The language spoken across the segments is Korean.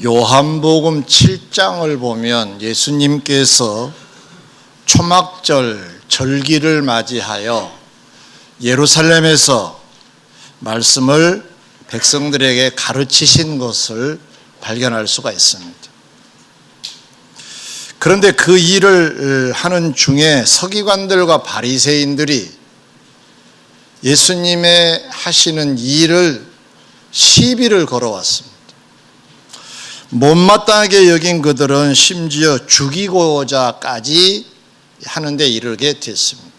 요한복음 7장을 보면 예수님께서 초막절 절기를 맞이하여 예루살렘에서 말씀을 백성들에게 가르치신 것을 발견할 수가 있습니다. 그런데 그 일을 하는 중에 서기관들과 바리새인들이 예수님의 하시는 일을 시비를 걸어왔습니다. 못마땅하게 여긴 그들은 심지어 죽이고자까지 하는 데 이르게 됐습니다.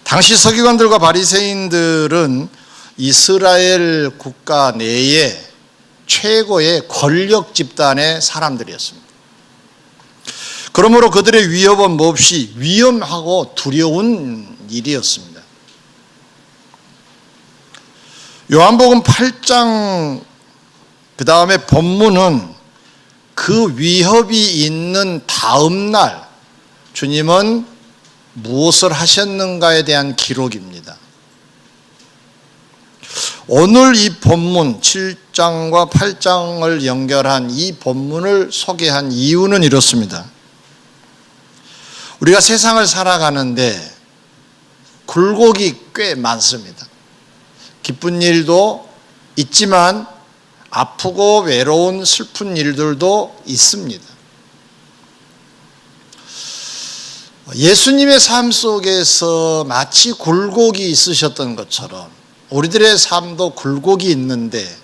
당시 서기관들과 바리새인들은 이스라엘 국가 내에 최고의 권력 집단의 사람들이었습니다. 그러므로 그들의 위협은 몹시 위험하고 두려운 일이었습니다. 요한복음 8장 그 다음에 본문은 그 위협이 있는 다음 날 주님은 무엇을 하셨는가에 대한 기록입니다. 오늘 이 본문 7장과 8장을 연결한 이 본문을 소개한 이유는 이렇습니다. 우리가 세상을 살아가는데 굴곡이 꽤 많습니다. 기쁜 일도 있지만 아프고 외로운 슬픈 일들도 있습니다. 예수님의 삶 속에서 마치 굴곡이 있으셨던 것처럼 우리들의 삶도 굴곡이 있는데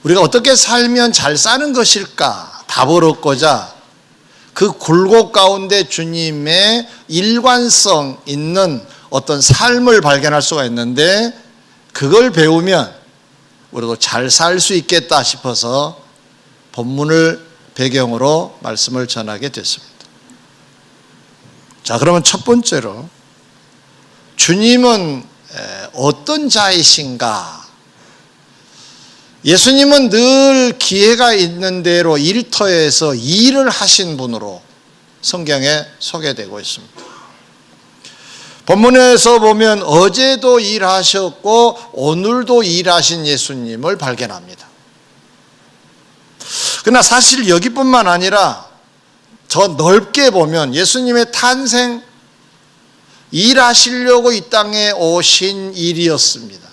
우리가 어떻게 살면 잘 사는 것일까 답을 얻고자 그 굴곡 가운데 주님의 일관성 있는 어떤 삶을 발견할 수가 있는데 그걸 배우면 우리도 잘 살 수 있겠다 싶어서 본문을 배경으로 말씀을 전하게 됐습니다. 자, 그러면 첫 번째로 주님은 어떤 자이신가? 예수님은 늘 기회가 있는 대로 일터에서 일을 하신 분으로 성경에 소개되고 있습니다. 본문에서 보면 어제도 일하셨고 오늘도 일하신 예수님을 발견합니다. 그러나 사실 여기뿐만 아니라 더 넓게 보면 예수님의 탄생, 일하시려고 이 땅에 오신 일이었습니다.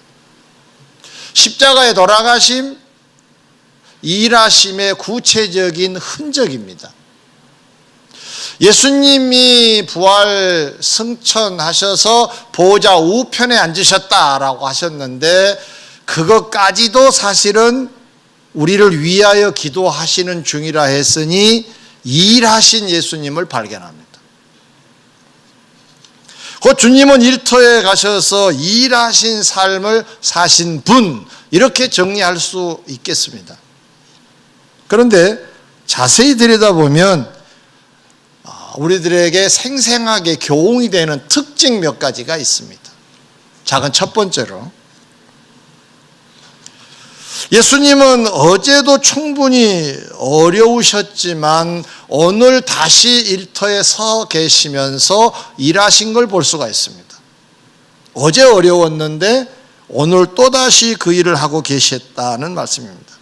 십자가에 돌아가심, 일하심의 구체적인 흔적입니다. 예수님이 부활 승천하셔서 보좌 우편에 앉으셨다라고 하셨는데 그것까지도 사실은 우리를 위하여 기도하시는 중이라 했으니 일하신 예수님을 발견합니다. 그 주님은 일터에 가셔서 일하신 삶을 사신 분 이렇게 정리할 수 있겠습니다. 그런데 자세히 들여다보면 우리들에게 생생하게 교훈이 되는 특징 몇 가지가 있습니다. 자, 그건 첫 번째로 예수님은 어제도 충분히 어려우셨지만 오늘 다시 일터에 서 계시면서 일하신 걸 볼 수가 있습니다. 어제 어려웠는데 오늘 또다시 그 일을 하고 계셨다는 말씀입니다.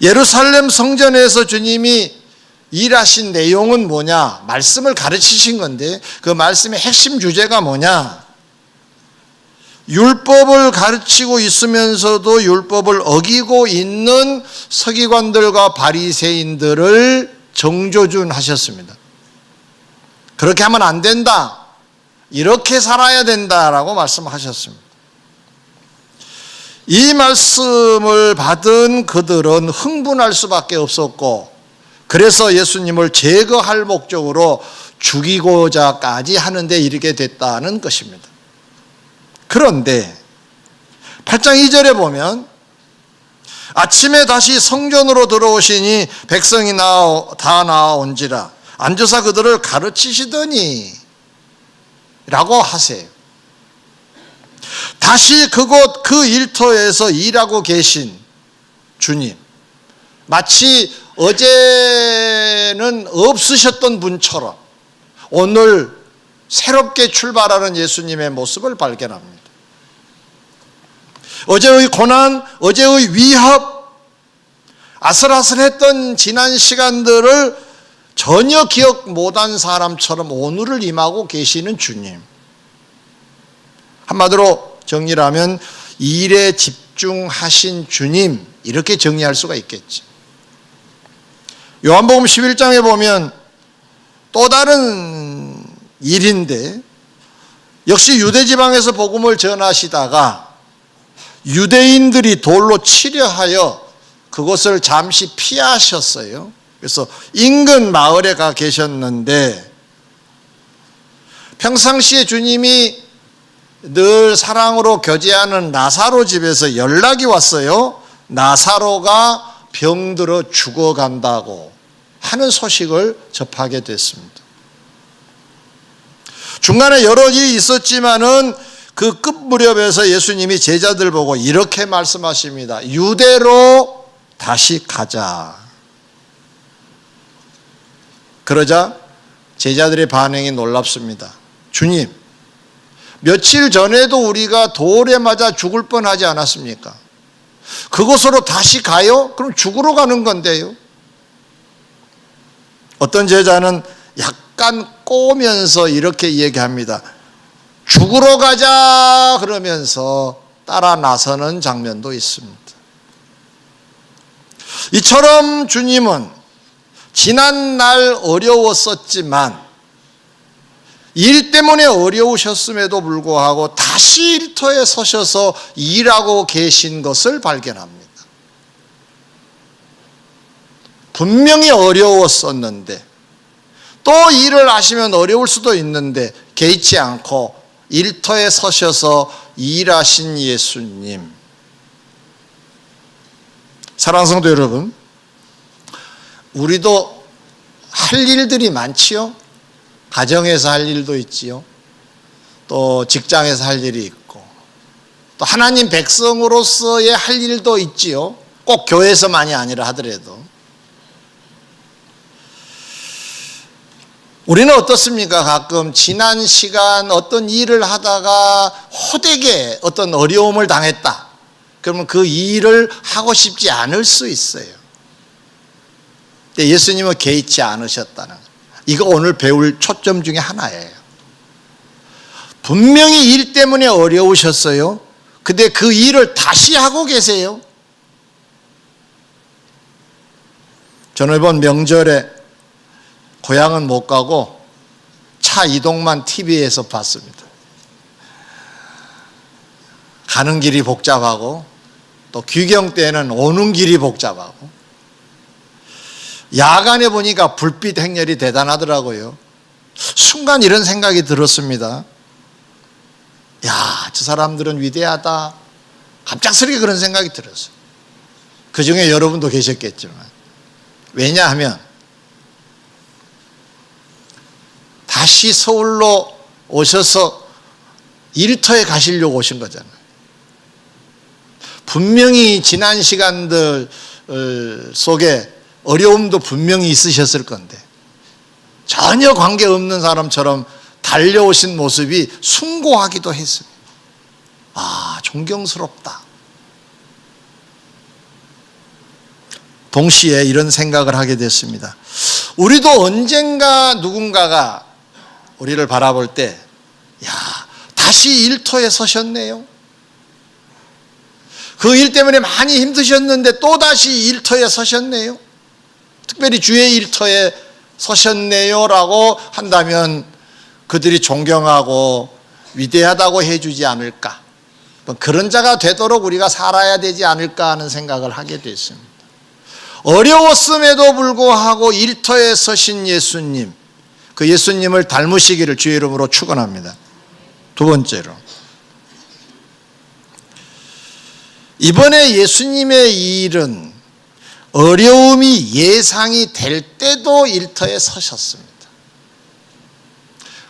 예루살렘 성전에서 주님이 일하신 내용은 뭐냐? 말씀을 가르치신 건데 그 말씀의 핵심 주제가 뭐냐? 율법을 가르치고 있으면서도 율법을 어기고 있는 서기관들과 바리새인들을 정조준하셨습니다. 그렇게 하면 안 된다. 이렇게 살아야 된다라고 말씀하셨습니다. 이 말씀을 받은 그들은 흥분할 수밖에 없었고 그래서 예수님을 제거할 목적으로 죽이고자까지 하는데 이르게 됐다는 것입니다. 그런데 8장 2절에 보면 아침에 다시 성전으로 들어오시니 백성이 다 나아온지라 앉으사 그들을 가르치시더니 라고 하세요. 다시 그곳 그 일터에서 일하고 계신 주님 마치 어제는 없으셨던 분처럼 오늘 새롭게 출발하는 예수님의 모습을 발견합니다. 어제의 고난, 어제의 위협, 아슬아슬했던 지난 시간들을 전혀 기억 못한 사람처럼 오늘을 임하고 계시는 주님. 한마디로 정리를 하면 일에 집중하신 주님, 이렇게 정리할 수가 있겠죠. 요한복음 11장에 보면 또 다른 일인데, 역시 유대지방에서 복음을 전하시다가 유대인들이 돌로 치려 하여 그곳을 잠시 피하셨어요. 그래서 인근 마을에 가 계셨는데, 평상시에 주님이 늘 사랑으로 교제하는 나사로 집에서 연락이 왔어요. 나사로가 병들어 죽어간다고 하는 소식을 접하게 됐습니다. 중간에 여러 일이 있었지만은 그 끝 무렵에서 예수님이 제자들 보고 이렇게 말씀하십니다. 유대로 다시 가자. 그러자 제자들의 반응이 놀랍습니다. 주님, 며칠 전에도 우리가 돌에 맞아 죽을 뻔하지 않았습니까? 그곳으로 다시 가요? 그럼 죽으러 가는 건데요. 어떤 제자는 약간 꼬면서 이렇게 얘기합니다. 죽으러 가자 그러면서 따라 나서는 장면도 있습니다. 이처럼 주님은 지난 날 어려웠었지만 일 때문에 어려우셨음에도 불구하고 다시 일터에 서셔서 일하고 계신 것을 발견합니다. 분명히 어려웠었는데 또 일을 하시면 어려울 수도 있는데 개의치 않고 일터에 서셔서 일하신 예수님. 사랑하는 성도 여러분, 우리도 할 일들이 많지요. 가정에서 할 일도 있지요. 또 직장에서 할 일이 있고, 또 하나님 백성으로서의 할 일도 있지요. 꼭 교회에서만이 아니라 하더라도. 우리는 어떻습니까? 가끔 지난 시간 어떤 일을 하다가 호되게 어떤 어려움을 당했다. 그러면 그 일을 하고 싶지 않을 수 있어요. 근데 예수님은 개의치 않으셨다는 거예요. 이거 오늘 배울 초점 중에 하나예요. 분명히 일 때문에 어려우셨어요. 근데 그 일을 다시 하고 계세요. 저는 이번 명절에 고향은 못 가고 차 이동만 TV에서 봤습니다. 가는 길이 복잡하고 또 귀경 때는 오는 길이 복잡하고, 야간에 보니까 불빛 행렬이 대단하더라고요. 순간 이런 생각이 들었습니다. 야, 저 사람들은 위대하다. 갑작스럽게 그런 생각이 들었어요. 그 중에 여러분도 계셨겠지만. 왜냐하면 다시 서울로 오셔서 일터에 가시려고 오신 거잖아요. 분명히 지난 시간들 속에 어려움도 분명히 있으셨을 건데 전혀 관계없는 사람처럼 달려오신 모습이 숭고하기도 했습니다. 아, 존경스럽다. 동시에 이런 생각을 하게 됐습니다. 우리도 언젠가 누군가가 우리를 바라볼 때, 야, 다시 일터에 서셨네요. 그 일 때문에 많이 힘드셨는데 또다시 일터에 서셨네요. 특별히 주의 일터에 서셨네요 라고 한다면 그들이 존경하고 위대하다고 해주지 않을까, 그런 자가 되도록 우리가 살아야 되지 않을까 하는 생각을 하게 됐습니다. 어려웠음에도 불구하고 일터에 서신 예수님, 그 예수님을 닮으시기를 주의 이름으로 축원합니다. 두 번째로, 이번에 예수님의 일은 어려움이 예상이 될 때도 일터에 서셨습니다.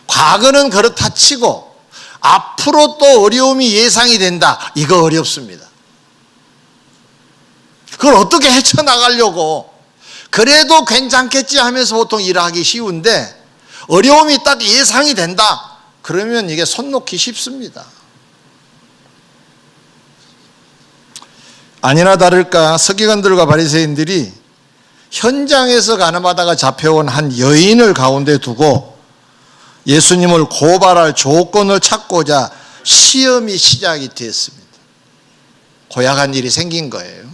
과거는 그렇다 치고 앞으로 또 어려움이 예상이 된다. 이거 어렵습니다. 그걸 어떻게 헤쳐나가려고, 그래도 괜찮겠지 하면서 보통 일하기 쉬운데 어려움이 딱 예상이 된다. 그러면 이게 손 놓기 쉽습니다. 아니나 다를까 서기관들과 바리새인들이 현장에서 가늠하다가 잡혀온 한 여인을 가운데 두고 예수님을 고발할 조건을 찾고자 시험이 시작이 됐습니다. 고약한 일이 생긴 거예요.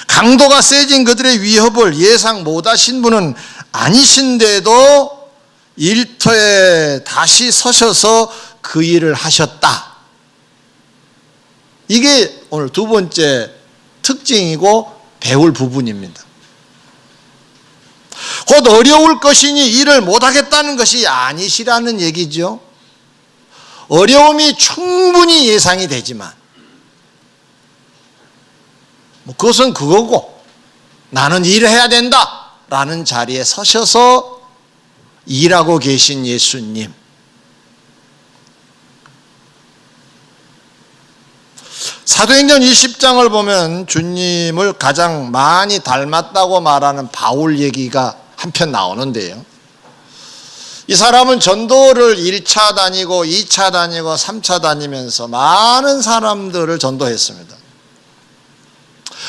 강도가 세진 그들의 위협을 예상 못하신 분은 아니신데도 일터에 다시 서셔서 그 일을 하셨다. 이게 오늘 두 번째 특징이고 배울 부분입니다. 곧 어려울 것이니 일을 못하겠다는 것이 아니시라는 얘기죠. 어려움이 충분히 예상이 되지만 그것은 그거고 나는 일을 해야 된다 라는 자리에 서셔서 일하고 계신 예수님. 사도행전 20장을 보면 주님을 가장 많이 닮았다고 말하는 바울 얘기가 한편 나오는데요. 이 사람은 전도를 1차 다니고 2차 다니고 3차 다니면서 많은 사람들을 전도했습니다.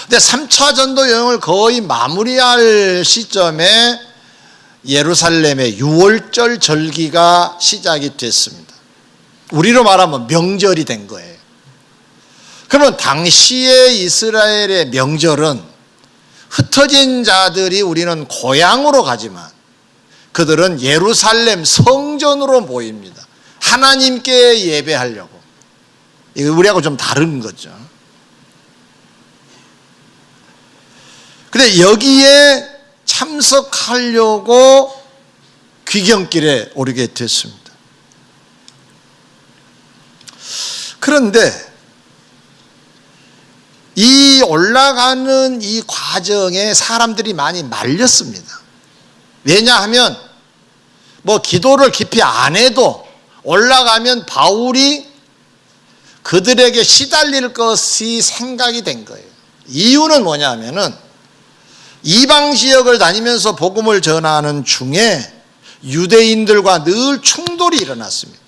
근데 3차 전도 여행을 거의 마무리할 시점에 예루살렘의 유월절 절기가 시작이 됐습니다. 우리로 말하면 명절이 된 거예요. 그러면 당시의 이스라엘의 명절은 흩어진 자들이 우리는 고향으로 가지만 그들은 예루살렘 성전으로 모입니다. 하나님께 예배하려고. 이거 우리하고 좀 다른 거죠. 근데 여기에 참석하려고 귀경길에 오르게 됐습니다. 그런데 이 올라가는 이 과정에 사람들이 많이 말렸습니다. 왜냐하면 기도를 깊이 안 해도 올라가면 바울이 그들에게 시달릴 것이 생각이 된 거예요. 이유는 뭐냐면은 이방 지역을 다니면서 복음을 전하는 중에 유대인들과 늘 충돌이 일어났습니다.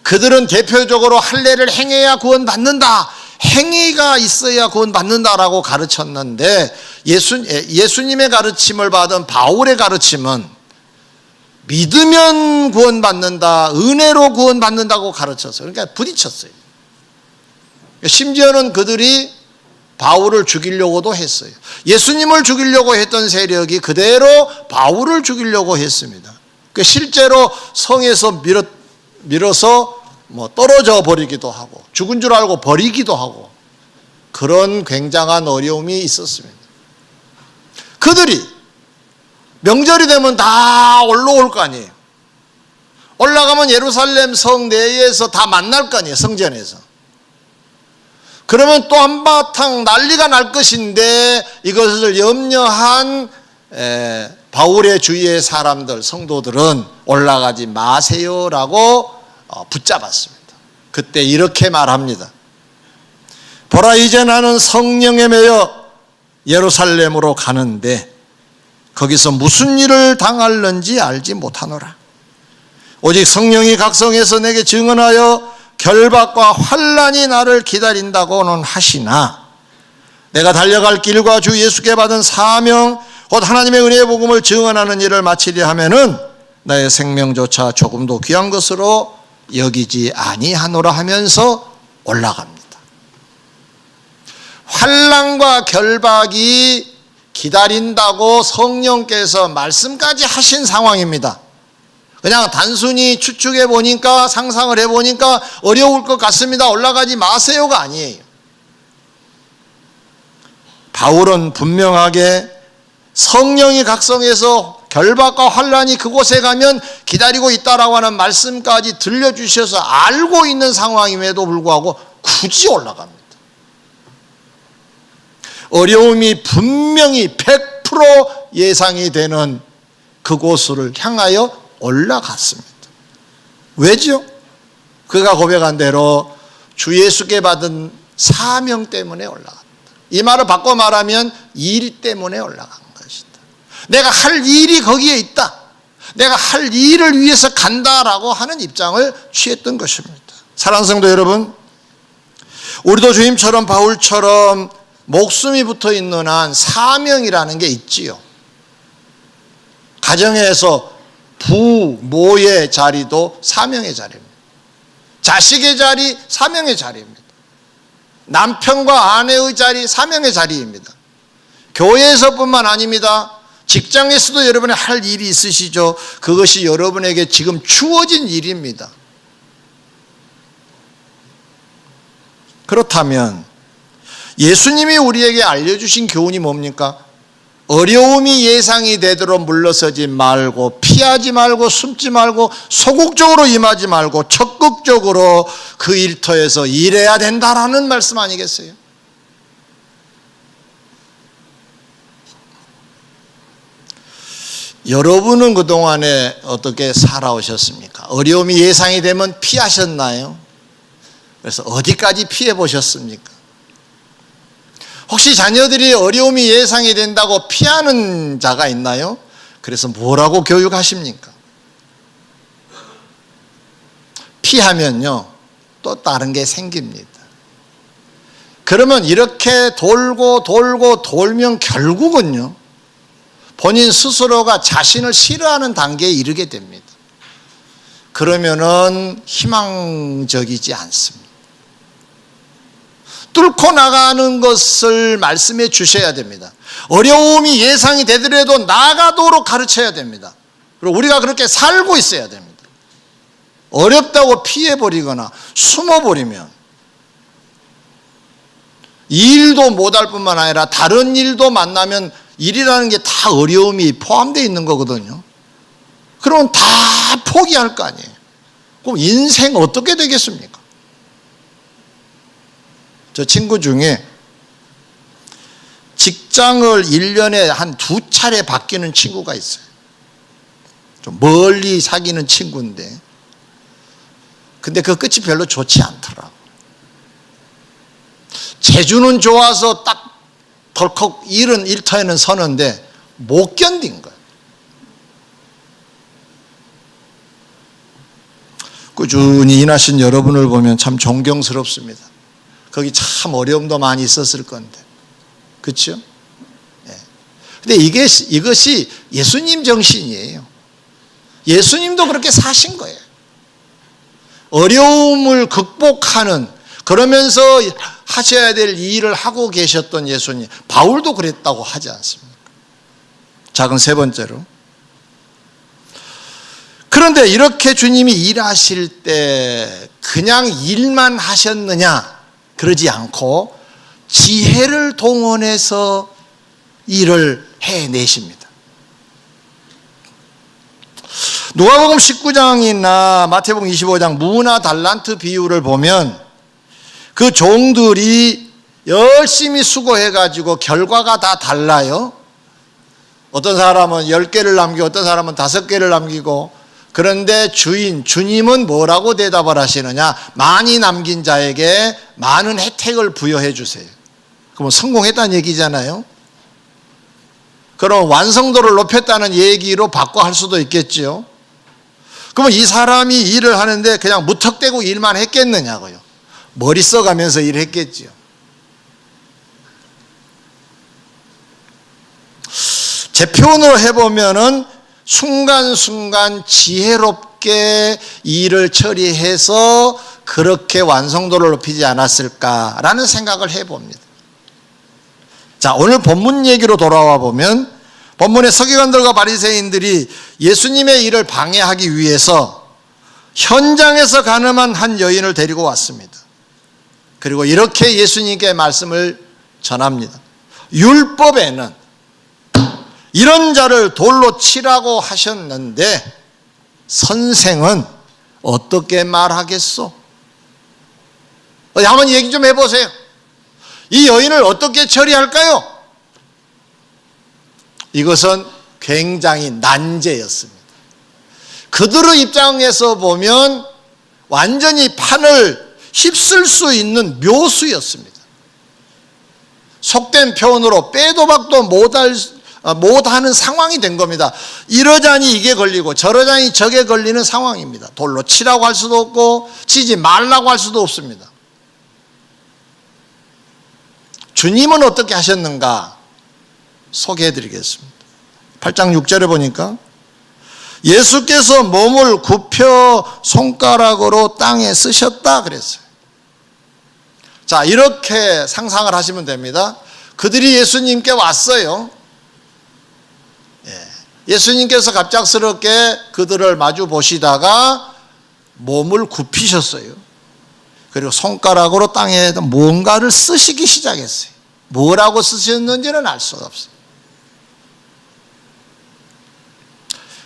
그들은 대표적으로 할례를 행해야 구원받는다, 행위가 있어야 구원받는다라고 가르쳤는데 예수님의 가르침을 받은 바울의 가르침은 믿으면 구원받는다, 은혜로 구원받는다고 가르쳤어요. 그러니까 부딪혔어요. 심지어는 그들이 바울을 죽이려고도 했어요. 예수님을 죽이려고 했던 세력이 그대로 바울을 죽이려고 했습니다. 실제로 성에서 밀어서 떨어져 버리기도 하고 죽은 줄 알고 버리기도 하고 그런 굉장한 어려움이 있었습니다. 그들이 명절이 되면 다 올라올 거 아니에요. 올라가면 예루살렘 성 내에서 다 만날 거 아니에요. 성전에서. 그러면 또 한바탕 난리가 날 것인데 이것을 염려한 바울의 주위의 사람들, 성도들은 올라가지 마세요라고 붙잡았습니다. 그때 이렇게 말합니다. 보라, 이제 나는 성령에 매여 예루살렘으로 가는데 거기서 무슨 일을 당할는지 알지 못하노라. 오직 성령이 각성해서 내게 증언하여 결박과 환난이 나를 기다린다고는 하시나 내가 달려갈 길과 주 예수께 받은 사명 곧 하나님의 은혜의 복음을 증언하는 일을 마치려 하면은 나의 생명조차 조금도 귀한 것으로 여기지 아니하노라 하면서 올라갑니다. 환난과 결박이 기다린다고 성령께서 말씀까지 하신 상황입니다. 그냥 단순히 추측해 보니까, 상상을 해 보니까 어려울 것 같습니다, 올라가지 마세요가 아니에요. 바울은 분명하게 성령이 각성해서 결박과 환난이 그곳에 가면 기다리고 있다라고 하는 말씀까지 들려주셔서 알고 있는 상황임에도 불구하고 굳이 올라갑니다. 어려움이 분명히 100% 예상이 되는 그곳을 향하여 올라갔습니다. 왜죠? 그가 고백한 대로 주 예수께 받은 사명 때문에 올라갔다. 이 말을 바꿔 말하면 일 때문에 올라간 것이다. 내가 할 일이 거기에 있다. 내가 할 일을 위해서 간다라고 하는 입장을 취했던 것입니다. 사랑하는 성도 여러분, 우리도 주님처럼 바울처럼 목숨이 붙어 있는 한 사명이라는 게 있지요. 가정에서 부모의 자리도 사명의 자리입니다. 자식의 자리, 사명의 자리입니다. 남편과 아내의 자리, 사명의 자리입니다. 교회에서뿐만 아닙니다. 직장에서도 여러분이 할 일이 있으시죠. 그것이 여러분에게 지금 주어진 일입니다. 그렇다면 예수님이 우리에게 알려주신 교훈이 뭡니까? 어려움이 예상이 되도록 물러서지 말고, 피하지 말고, 숨지 말고, 소극적으로 임하지 말고 적극적으로 그 일터에서 일해야 된다라는 말씀 아니겠어요? 여러분은 그동안에 어떻게 살아오셨습니까? 어려움이 예상이 되면 피하셨나요? 그래서 어디까지 피해 보셨습니까? 혹시 자녀들이 어려움이 예상이 된다고 피하는 자가 있나요? 그래서 뭐라고 교육하십니까? 피하면요, 또 다른 게 생깁니다. 그러면 이렇게 돌고 돌면 결국은요, 본인 스스로가 자신을 싫어하는 단계에 이르게 됩니다. 그러면은 희망적이지 않습니다. 뚫고 나가는 것을 말씀해 주셔야 됩니다. 어려움이 예상이 되더라도 나가도록 가르쳐야 됩니다. 그리고 우리가 그렇게 살고 있어야 됩니다. 어렵다고 피해버리거나 숨어버리면 일도 못할 뿐만 아니라 다른 일도 만나면 일이라는 게 다 어려움이 포함되어 있는 거거든요. 그러면 다 포기할 거 아니에요. 그럼 인생 어떻게 되겠습니까? 저 친구 중에 직장을 1년에 한 2차례 바뀌는 친구가 있어요. 좀 멀리 사귀는 친구인데, 근데 그 끝이 별로 좋지 않더라고. 재주는 좋아서 딱 덜컥 일은 일터에는 서는데 못 견딘 거예요. 꾸준히 일하신 여러분을 보면 참 존경스럽습니다. 거기 참 어려움도 많이 있었을 건데, 그렇죠? 네. 근데 이것이 예수님 정신이에요. 예수님도 그렇게 사신 거예요. 어려움을 극복하는, 그러면서 하셔야 될 일을 하고 계셨던 예수님, 바울도 그랬다고 하지 않습니까? 자, 그럼 세 번째로, 그런데 이렇게 주님이 일하실 때 그냥 일만 하셨느냐? 그러지 않고 지혜를 동원해서 일을 해내십니다. 누가복음 19장이나 마태복음 25장 문화 달란트 비유를 보면 그 종들이 열심히 수고해가지고 결과가 다 달라요. 어떤 사람은 10개를 남기고 어떤 사람은 5개를 남기고, 그런데 주님은 뭐라고 대답을 하시느냐? 많이 남긴 자에게 많은 혜택을 부여해 주세요. 그럼 성공했다는 얘기잖아요. 그럼 완성도를 높였다는 얘기로 바꿔 할 수도 있겠죠. 그러면 이 사람이 일을 하는데 그냥 무턱대고 일만 했겠느냐고요. 머리 써가면서 일했겠죠. 제 표현으로 해보면은 순간순간 지혜롭게 일을 처리해서 그렇게 완성도를 높이지 않았을까라는 생각을 해봅니다. 자, 오늘 본문 얘기로 돌아와 보면 본문의 서기관들과 바리새인들이 예수님의 일을 방해하기 위해서 현장에서 가늠한 한 여인을 데리고 왔습니다. 그리고 이렇게 예수님께 말씀을 전합니다. 율법에는 이런 자를 돌로 치라고 하셨는데 선생은 어떻게 말하겠소? 한번 얘기 좀 해보세요. 이 여인을 어떻게 처리할까요? 이것은 굉장히 난제였습니다. 그들의 입장에서 보면 완전히 판을 휩쓸 수 있는 묘수였습니다. 속된 표현으로 빼도 박도 못하는 상황이 된 겁니다. 이러자니 이게 걸리고 저러자니 저게 걸리는 상황입니다. 돌로 치라고 할 수도 없고 치지 말라고 할 수도 없습니다. 주님은 어떻게 하셨는가 소개해 드리겠습니다. 8장 6절에 보니까 예수께서 몸을 굽혀 손가락으로 땅에 쓰셨다 그랬어요. 자, 이렇게 상상을 하시면 됩니다. 그들이 예수님께 왔어요. 예수님께서 갑작스럽게 그들을 마주 보시다가 몸을 굽히셨어요. 그리고 손가락으로 땅에 뭔가를 쓰시기 시작했어요. 뭐라고 쓰셨는지는 알 수가 없어요.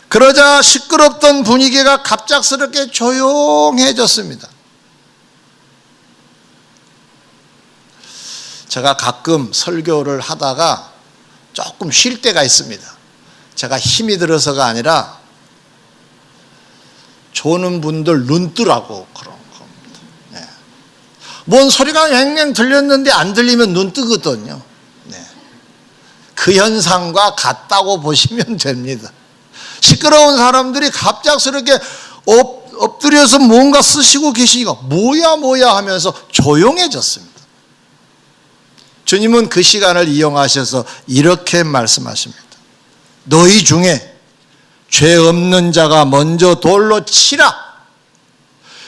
그러자 시끄럽던 분위기가 갑작스럽게 조용해졌습니다. 제가 가끔 설교를 하다가 조금 쉴 때가 있습니다. 제가 힘이 들어서가 아니라 조는 분들 눈 뜨라고 그런 겁니다. 네. 뭔 소리가 맹맹 들렸는데 안 들리면 눈 뜨거든요. 네. 그 현상과 같다고 보시면 됩니다. 시끄러운 사람들이 갑작스럽게 엎드려서 뭔가 쓰시고 계시니까 뭐야 하면서 조용해졌습니다. 주님은 그 시간을 이용하셔서 이렇게 말씀하십니다. 너희 중에 죄 없는 자가 먼저 돌로 치라.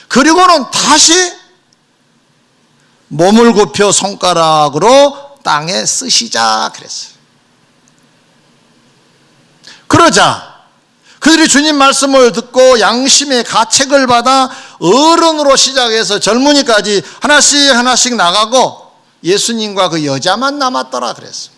그리고는 다시 몸을 굽혀 손가락으로 땅에 쓰시자 그랬어요. 그러자 그들이 주님 말씀을 듣고 양심의 가책을 받아 어른으로 시작해서 젊은이까지 하나씩 나가고 예수님과 그 여자만 남았더라 그랬어요.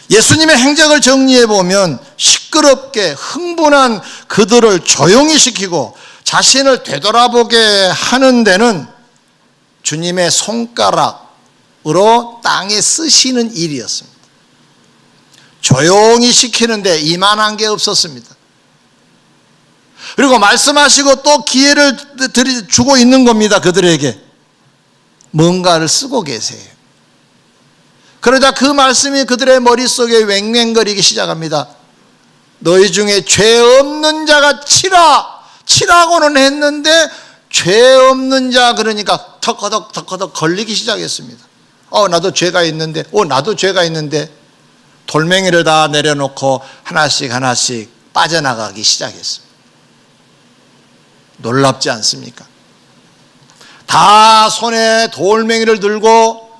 예수님의 행적을 정리해 보면 시끄럽게 흥분한 그들을 조용히 시키고 자신을 되돌아보게 하는 데는 주님의 손가락으로 땅에 쓰시는 일이었습니다. 조용히 시키는데 이만한 게 없었습니다. 그리고 말씀하시고 또 기회를 주고 있는 겁니다. 그들에게 뭔가를 쓰고 계세요. 그러자 그 말씀이 그들의 머릿속에 왱왱거리기 시작합니다. 너희 중에 죄 없는 자가 치라고는 했는데 죄 없는 자 그러니까 턱커덕 걸리기 시작했습니다. 나도 죄가 있는데 나도 죄가 있는데 돌멩이를 다 내려놓고 하나씩 빠져나가기 시작했습니다. 놀랍지 않습니까? 다 손에 돌멩이를 들고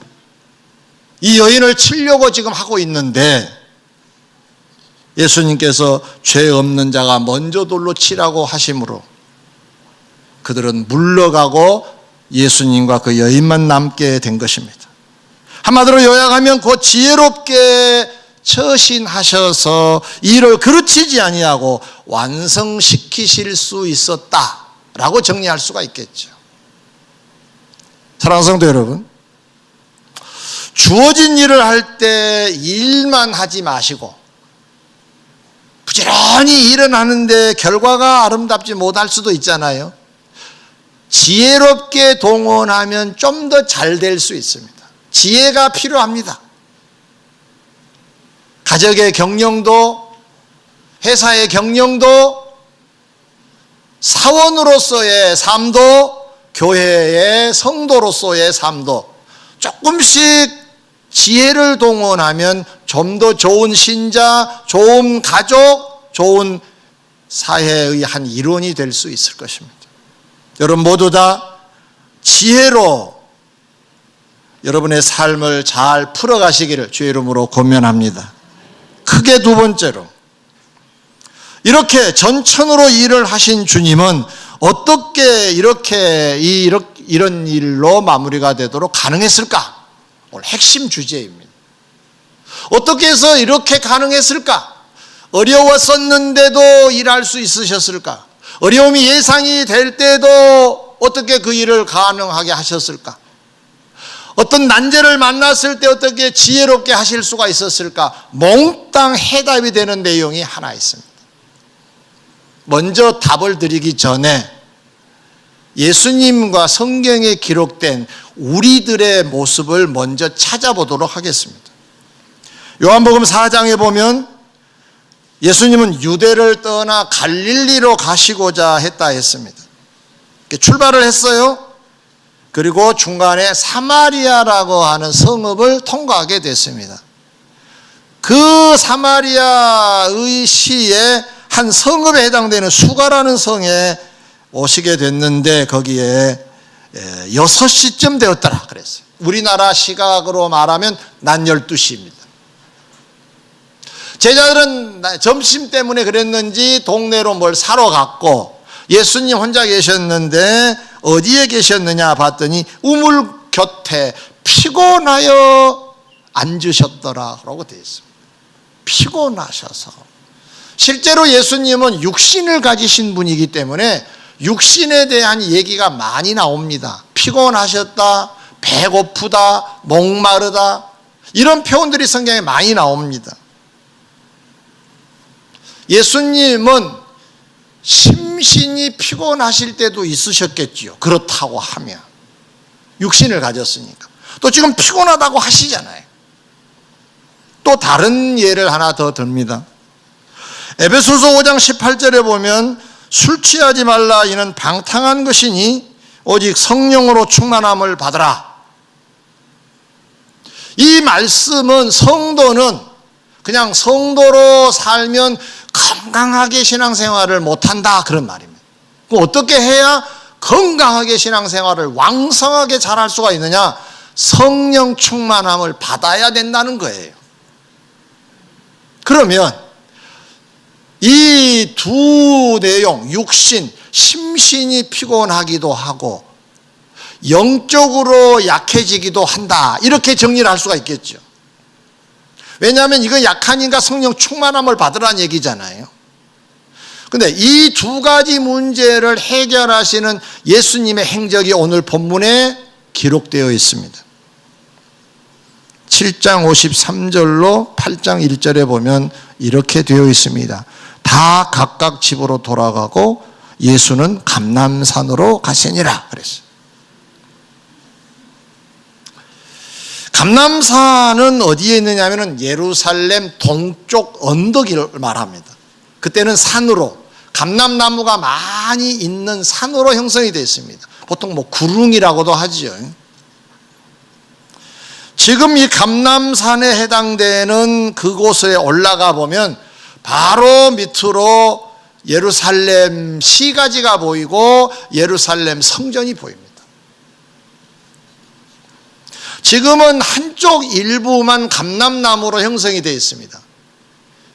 이 여인을 치려고 지금 하고 있는데 예수님께서 죄 없는 자가 먼저 돌로 치라고 하심으로 그들은 물러가고 예수님과 그 여인만 남게 된 것입니다. 한마디로 요약하면 곧 지혜롭게 처신하셔서 일을 그르치지 아니하고 완성시키실 수 있었다라고 정리할 수가 있겠죠. 사랑하는 성도 여러분, 주어진 일을 할 때 일만 하지 마시고 부지런히 일은 하는데 결과가 아름답지 못할 수도 있잖아요. 지혜롭게 동원하면 좀 더 잘 될 수 있습니다. 지혜가 필요합니다. 가정의 경영도, 회사의 경영도, 사원으로서의 삶도, 교회의 성도로서의 삶도 조금씩 지혜를 동원하면 좀 더 좋은 신자, 좋은 가족, 좋은 사회의 한 일원이 될 수 있을 것입니다. 여러분 모두 다 지혜로 여러분의 삶을 잘 풀어가시기를 주의 이름으로 권면합니다. 크게 두 번째로, 이렇게 전천후로 일을 하신 주님은 어떻게 이런 일로 마무리가 되도록 가능했을까? 오늘 핵심 주제입니다. 어떻게 해서 이렇게 가능했을까? 어려웠었는데도 일할 수 있으셨을까? 어려움이 예상이 될 때도 어떻게 그 일을 가능하게 하셨을까? 어떤 난제를 만났을 때 어떻게 지혜롭게 하실 수가 있었을까? 몽땅 해답이 되는 내용이 하나 있습니다. 먼저 답을 드리기 전에 예수님과 성경에 기록된 우리들의 모습을 먼저 찾아보도록 하겠습니다. 요한복음 4장에 보면 예수님은 유대를 떠나 갈릴리로 가시고자 했다 했습니다. 출발을 했어요. 그리고 중간에 사마리아라고 하는 성읍을 통과하게 됐습니다. 그 사마리아의 시의 한 성읍에 해당되는 수가라는 성에 오시게 됐는데 거기에 6시쯤 되었더라 그랬어요. 우리나라 시각으로 말하면 낮 12시입니다. 제자들은 점심 때문에 그랬는지 동네로 뭘 사러 갔고 예수님 혼자 계셨는데 어디에 계셨느냐 봤더니 우물 곁에 피곤하여 앉으셨더라 라고 되어 있습니다. 피곤하셔서. 실제로 예수님은 육신을 가지신 분이기 때문에 육신에 대한 얘기가 많이 나옵니다. 피곤하셨다, 배고프다, 목마르다 이런 표현들이 성경에 많이 나옵니다. 예수님은 심신이 피곤하실 때도 있으셨겠지요. 그렇다고 하면 육신을 가졌으니까. 또 지금 피곤하다고 하시잖아요. 또 다른 예를 하나 더 듭니다. 에베소서 5장 18절에 보면 술 취하지 말라 이는 방탕한 것이니 오직 성령으로 충만함을 받으라. 이 말씀은 성도는 그냥 성도로 살면 건강하게 신앙생활을 못한다 그런 말입니다. 그럼 어떻게 해야 건강하게 신앙생활을 왕성하게 잘할 수가 있느냐? 성령 충만함을 받아야 된다는 거예요. 그러면 이 두 내용, 육신, 심신이 피곤하기도 하고 영적으로 약해지기도 한다 이렇게 정리를 할 수가 있겠죠. 왜냐하면 이거 약하니까 성령 충만함을 받으라는 얘기잖아요. 그런데 이 두 가지 문제를 해결하시는 예수님의 행적이 오늘 본문에 기록되어 있습니다. 7장 53절로 8장 1절에 보면 이렇게 되어 있습니다. 다 각각 집으로 돌아가고 예수는 감람산으로 가시니라 그랬어요. 감람산은 어디에 있느냐 하면 예루살렘 동쪽 언덕을 말합니다. 그때는 산으로 감람나무가 많이 있는 산으로 형성이 되어 있습니다. 보통 구릉이라고도 하지요. 지금 이 감람산에 해당되는 그곳에 올라가 보면 바로 밑으로 예루살렘 시가지가 보이고 예루살렘 성전이 보입니다. 지금은 한쪽 일부만 감람나무로 형성이 되어 있습니다.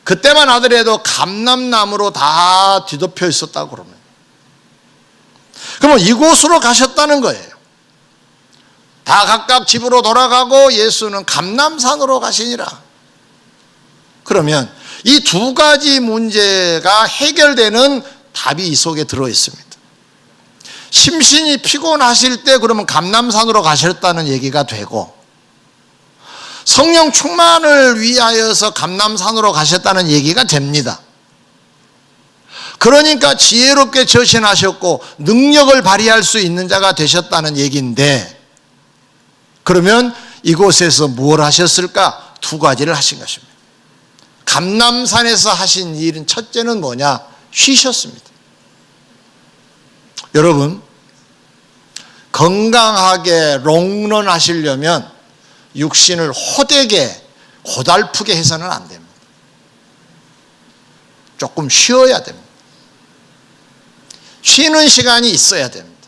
그때만 하더라도 감람나무로 다 뒤덮여 있었다고 그러면. 그러면 이곳으로 가셨다는 거예요. 다 각각 집으로 돌아가고 예수는 감람산으로 가시니라. 그러면 이 두 가지 문제가 해결되는 답이 이 속에 들어 있습니다. 심신이 피곤하실 때 그러면 감람산으로 가셨다는 얘기가 되고 성령 충만을 위하여서 감람산으로 가셨다는 얘기가 됩니다. 그러니까 지혜롭게 처신하셨고 능력을 발휘할 수 있는 자가 되셨다는 얘기인데 그러면 이곳에서 뭘 하셨을까? 두 가지를 하신 것입니다. 감람산에서 하신 일은 첫째는 뭐냐? 쉬셨습니다. 여러분, 건강하게 롱런 하시려면 육신을 호되게 고달프게 해서는 안 됩니다. 조금 쉬어야 됩니다. 쉬는 시간이 있어야 됩니다.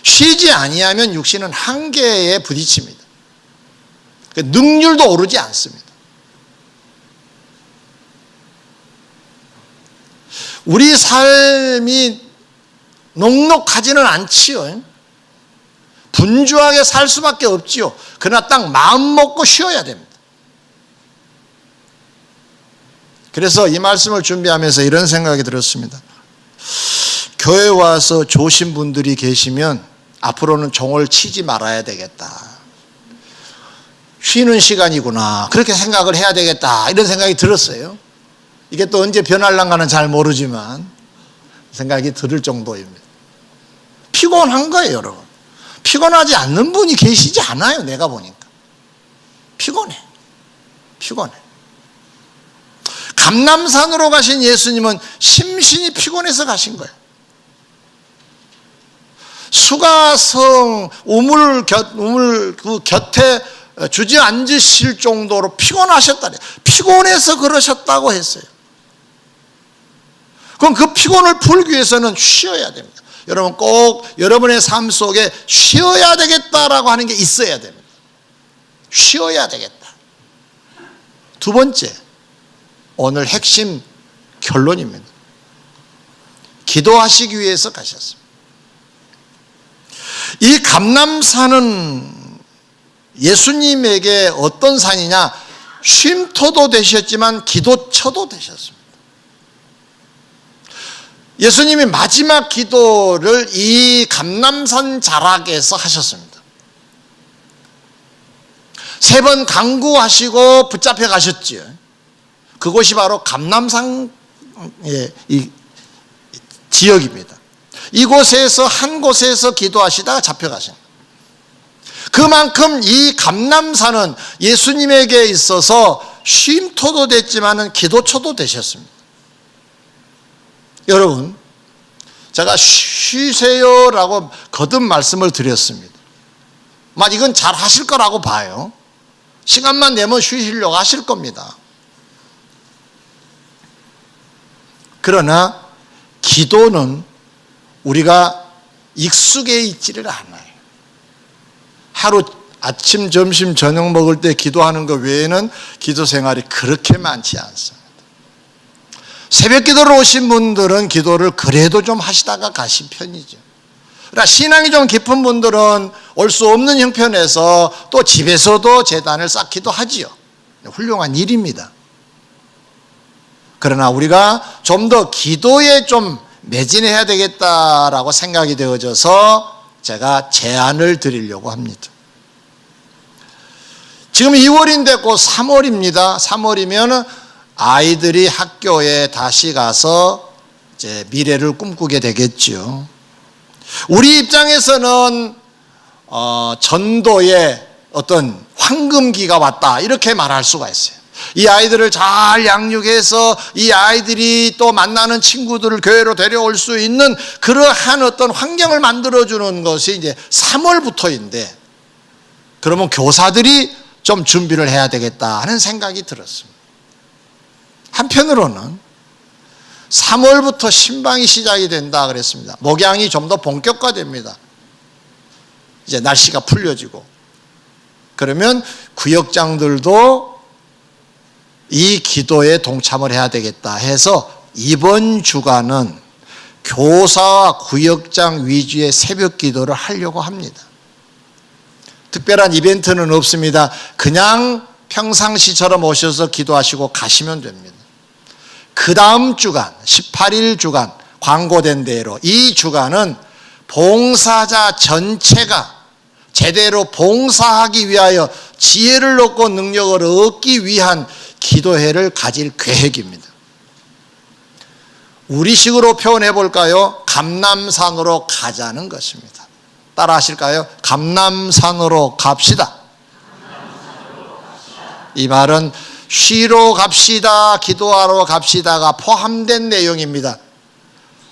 쉬지 아니하면 육신은 한계에 부딪힙니다. 능률도 오르지 않습니다. 우리 삶이 녹록하지는 않지요. 분주하게 살 수밖에 없지요. 그러나 딱 마음 먹고 쉬어야 됩니다. 그래서 이 말씀을 준비하면서 이런 생각이 들었습니다. 교회 와서 조신 분들이 계시면 앞으로는 종을 치지 말아야 되겠다. 쉬는 시간이구나. 그렇게 생각을 해야 되겠다. 이런 생각이 들었어요. 이게 또 언제 변할란가는 잘 모르지만 생각이 들을 정도입니다. 피곤한 거예요, 여러분. 피곤하지 않는 분이 계시지 않아요, 내가 보니까. 피곤해. 감람산으로 가신 예수님은 심신이 피곤해서 가신 거예요. 수가성 우물 그 곁에 주저앉으실 정도로 피곤하셨다래. 피곤해서 그러셨다고 했어요. 그럼 그 피곤을 풀기 위해서는 쉬어야 됩니다. 여러분 꼭 여러분의 삶 속에 쉬어야 되겠다라고 하는 게 있어야 됩니다. 쉬어야 되겠다. 두 번째, 오늘 핵심 결론입니다. 기도하시기 위해서 가셨습니다. 이 감람산은 예수님에게 어떤 산이냐? 쉼터도 되셨지만 기도처도 되셨습니다. 예수님이 마지막 기도를 이 감람산 자락에서 하셨습니다. 3번 강구하시고 붙잡혀 가셨지요. 그곳이 바로 감람산의 이 지역입니다. 이곳에서 한 곳에서 기도하시다가 잡혀가신 거예요. 그만큼 이 감람산은 예수님에게 있어서 쉼터도 됐지만 기도처도 되셨습니다. 여러분, 제가 쉬세요라고 거듭 말씀을 드렸습니다. 이건 잘 하실 거라고 봐요. 시간만 내면 쉬시려고 하실 겁니다. 그러나 기도는 우리가 익숙해 있지를 않아요. 하루 아침, 점심, 저녁 먹을 때 기도하는 것 외에는 기도 생활이 그렇게 많지 않습니다. 새벽 기도로 오신 분들은 기도를 그래도 좀 하시다가 가신 편이죠. 그러나 신앙이 좀 깊은 분들은 올 수 없는 형편에서 또 집에서도 제단을 쌓기도 하지요. 훌륭한 일입니다. 그러나 우리가 좀 더 기도에 좀 매진해야 되겠다라고 생각이 되어져서 제가 제안을 드리려고 합니다. 지금 2월인데 곧 3월입니다. 3월이면 아이들이 학교에 다시 가서 이제 미래를 꿈꾸게 되겠죠. 우리 입장에서는 전도의 어떤 황금기가 왔다 이렇게 말할 수가 있어요. 이 아이들을 잘 양육해서 이 아이들이 또 만나는 친구들을 교회로 데려올 수 있는 그러한 어떤 환경을 만들어주는 것이 이제 3월부터인데, 그러면 교사들이 좀 준비를 해야 되겠다 하는 생각이 들었습니다. 한편으로는 3월부터 신방이 시작이 된다 그랬습니다. 목양이 좀 더 본격화됩니다. 이제 날씨가 풀려지고, 그러면 구역장들도 이 기도에 동참을 해야 되겠다 해서 이번 주간은 교사와 구역장 위주의 새벽 기도를 하려고 합니다. 특별한 이벤트는 없습니다. 그냥 평상시처럼 오셔서 기도하시고 가시면 됩니다. 그 다음 주간 18일 주간 광고된 대로 이 주간은 봉사자 전체가 제대로 봉사하기 위하여 지혜를 얻고 능력을 얻기 위한 기도회를 가질 계획입니다. 우리식으로 표현해 볼까요? 감람산으로 가자는 것입니다. 따라 하실까요? 감람산으로 갑시다. 이 말은 쉬러 갑시다, 기도하러 갑시다가 포함된 내용입니다.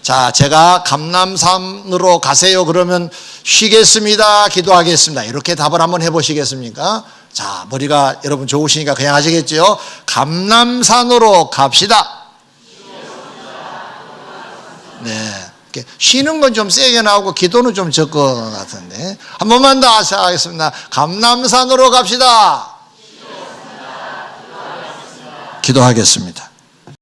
자, 제가 감람산으로 가세요 그러면 쉬겠습니다, 기도하겠습니다, 이렇게 답을 한번 해보시겠습니까? 자, 머리가 여러분 좋으시니까 그냥 하시겠죠? 감람산으로 갑시다. 네, 쉬는 건 좀 세게 나오고 기도는 좀 적은 것 같은데 한 번만 더 하겠습니다. 감람산으로 갑시다. 기도하겠습니다.